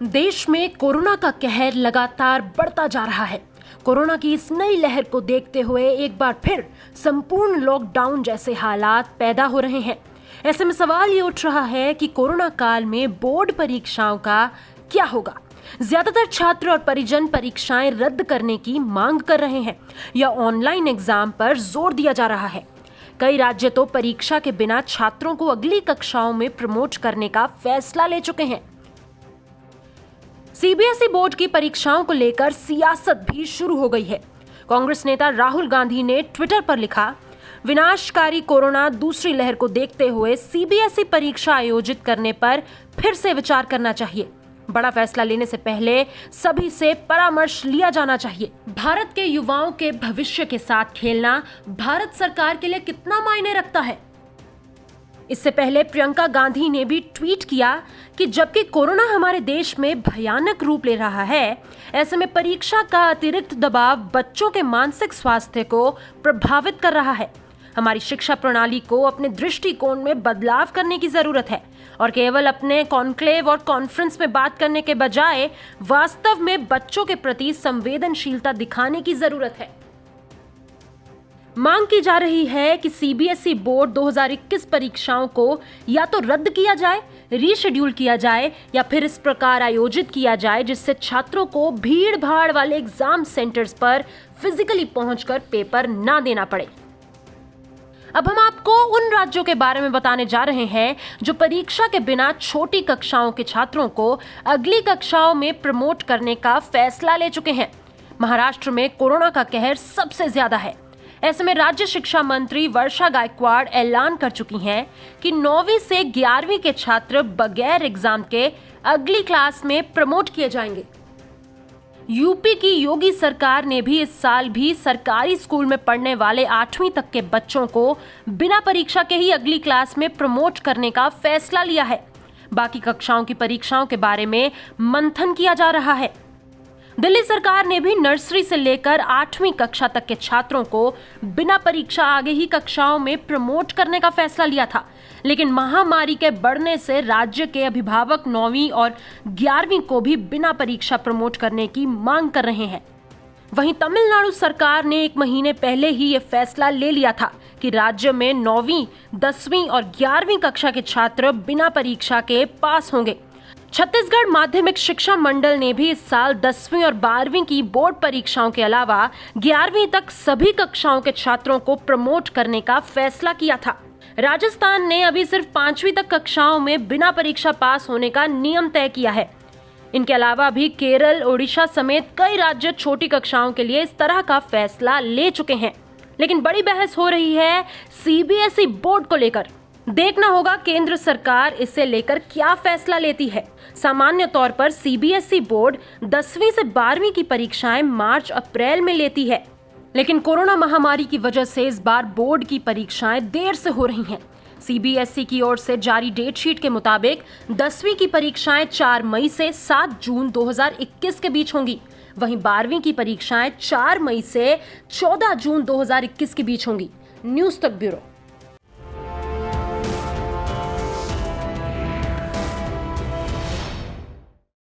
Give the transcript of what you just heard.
देश में कोरोना का कहर लगातार बढ़ता जा रहा है। कोरोना की इस नई लहर को देखते हुए एक बार फिर संपूर्ण लॉकडाउन जैसे हालात पैदा हो रहे हैं। ऐसे में सवाल ये उठ रहा है कि कोरोना काल में बोर्ड परीक्षाओं का क्या होगा। ज्यादातर छात्र और परिजन परीक्षाएं रद्द करने की मांग कर रहे हैं या ऑनलाइन एग्जाम पर जोर दिया जा रहा है। कई राज्य तो परीक्षा के बिना छात्रों को अगली कक्षाओं में प्रमोट करने का फैसला ले चुके हैं। सीबीएसई बोर्ड की परीक्षाओं को लेकर सियासत भी शुरू हो गई है। कांग्रेस नेता राहुल गांधी ने ट्विटर पर लिखा, विनाशकारी कोरोना दूसरी लहर को देखते हुए सीबीएसई परीक्षा आयोजित करने पर फिर से विचार करना चाहिए। बड़ा फैसला लेने से पहले सभी से परामर्श लिया जाना चाहिए। भारत के युवाओं के भविष्य के साथ खेलना भारत सरकार के लिए कितना मायने रखता है। इससे पहले प्रियंका गांधी ने भी ट्वीट किया कि जबकि कोरोना हमारे देश में भयानक रूप ले रहा है, ऐसे में परीक्षा का अतिरिक्त दबाव बच्चों के मानसिक स्वास्थ्य को प्रभावित कर रहा है। हमारी शिक्षा प्रणाली को अपने दृष्टिकोण में बदलाव करने की जरूरत है और केवल अपने कॉन्क्लेव और कॉन्फ्रेंस में बात करने के बजाय वास्तव में बच्चों के प्रति संवेदनशीलता दिखाने की जरूरत है। मांग की जा रही है कि सीबीएसई बोर्ड 2021 परीक्षाओं को या तो रद्द किया जाए, रीशेड्यूल किया जाए या फिर इस प्रकार आयोजित किया जाए जिससे छात्रों को भीड़ भाड़ वाले एग्जाम सेंटर्स पर फिजिकली पहुंचकर पेपर ना देना पड़े। अब हम आपको उन राज्यों के बारे में बताने जा रहे हैं जो परीक्षा के बिना छोटी कक्षाओं के छात्रों को अगली कक्षाओं में प्रमोट करने का फैसला ले चुके हैं। महाराष्ट्र में कोरोना का कहर सबसे ज्यादा है। ऐसे में राज्य शिक्षा मंत्री वर्षा गायकवाड़ ऐलान कर चुकी हैं कि 9वीं से 11वीं के छात्र बगैर एग्जाम के अगली क्लास में प्रमोट किए जाएंगे। यूपी की योगी सरकार ने भी इस साल भी सरकारी स्कूल में पढ़ने वाले 8वीं तक के बच्चों को बिना परीक्षा के ही अगली क्लास में प्रमोट करने का फैसला लिया है। बाकी कक्षाओं की परीक्षाओं के बारे में मंथन किया जा रहा है। दिल्ली सरकार ने भी नर्सरी से लेकर 8वीं कक्षा तक के छात्रों को बिना परीक्षा आगे ही कक्षाओं में प्रमोट करने का फैसला लिया था, लेकिन महामारी के बढ़ने से राज्य के अभिभावक 9वीं और 11वीं को भी बिना परीक्षा प्रमोट करने की मांग कर रहे हैं। वहीं तमिलनाडु सरकार ने 1 महीने पहले ही ये फैसला ले लिया था कि राज्य में 9वीं, 10वीं और 11वीं कक्षा के छात्र बिना परीक्षा के पास होंगे। छत्तीसगढ़ माध्यमिक शिक्षा मंडल ने भी इस साल 10वीं और 12वीं की बोर्ड परीक्षाओं के अलावा 11वीं तक सभी कक्षाओं के छात्रों को प्रमोट करने का फैसला किया था। राजस्थान ने अभी सिर्फ 5वीं तक कक्षाओं में बिना परीक्षा पास होने का नियम तय किया है। इनके अलावा भी केरल, ओडिशा समेत कई राज्य छोटी कक्षाओं के लिए इस तरह का फैसला ले चुके हैं। लेकिन बड़ी बहस हो रही है सीबीएसई बोर्ड को लेकर। देखना होगा केंद्र सरकार इसे लेकर क्या फैसला लेती है। सामान्य तौर पर सीबीएसई बोर्ड 10वीं से 12वीं की परीक्षाएं मार्च-अप्रैल में लेती है, लेकिन कोरोना महामारी की वजह से इस बार बोर्ड की परीक्षाएं देर से हो रही हैं। सीबीएसई की ओर से जारी डेट शीट के मुताबिक 10वीं की परीक्षाएं 4 मई से 7 जून 2021 के बीच होंगी। वहीं 12वीं की परीक्षाएं 4 मई से 14 जून 2021 के बीच होंगी। न्यूज़ तक ब्यूरो।